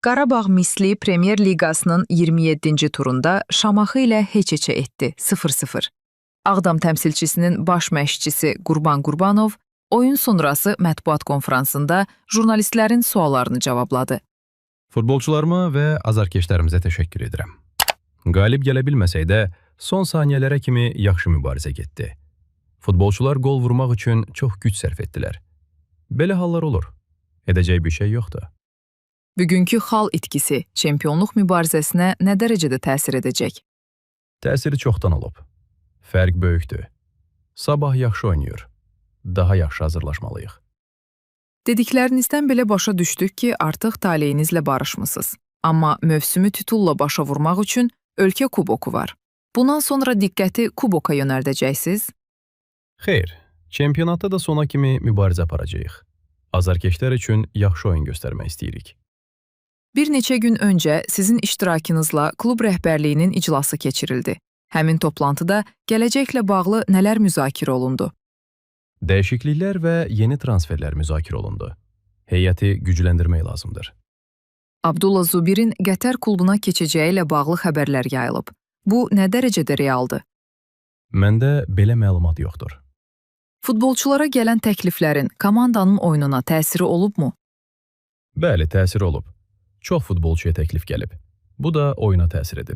Qarabağ Misli Premyer Liqasının 27-ci turunda Şamaxı ilə heç-heçə etdi, 0-0. Ağdam təmsilçisinin baş məşqçisi Qurban Qurbanov oyun sonrası mətbuat konfransında jurnalistlərin suallarını cavabladı. Futbolçularıma və azarkeşlərimizə təşəkkür edirəm. Qalib gələ bilməsək də, son saniyələrə kimi yaxşı mübarizə getdi. Futbolçular qol vurmaq üçün çox güc sərf etdilər. Belə hallar olur. Edəcək bir şey yoxdur. Bugünkü xal itkisi çempionluq mübarizəsinə nə dərəcədə təsir edəcək? Təsiri çoxdan olub. Fərq böyükdür. Sabah yaxşı oynayır. Daha yaxşı hazırlaşmalıyıq. Dediklərinizdən belə başa düşdük ki, artıq taleyinizlə barışmısınız. Amma mövsümü titulla başa vurmaq üçün ölkə kuboku var. Bundan sonra diqqəti kuboka yönəldəcəksiniz? Xeyr, çempionatda da sona kimi mübarizə aparacağıq. Azarkeşlər üçün yaxşı oyun göstərmək istəyirik. Bir neçə gün öncə sizin iştirakınızla klub rəhbərliyinin iclası keçirildi. Həmin toplantıda gələcəklə bağlı nələr müzakirə olundu? Dəyişikliklər və yeni transferlər müzakirə olundu. Heyəti gücləndirmək lazımdır. Abdullah Zubirin Qətər klubuna keçəcəyi ilə bağlı xəbərlər yayılıb. Bu nə dərəcədə realdır? Məndə belə məlumat yoxdur. Futbolçulara gələn təkliflərin komandanın oyununa təsiri olubmu? Bəli, təsiri olub. Çox futbolçuya təklif gəlib. Bu da oyuna təsir edib.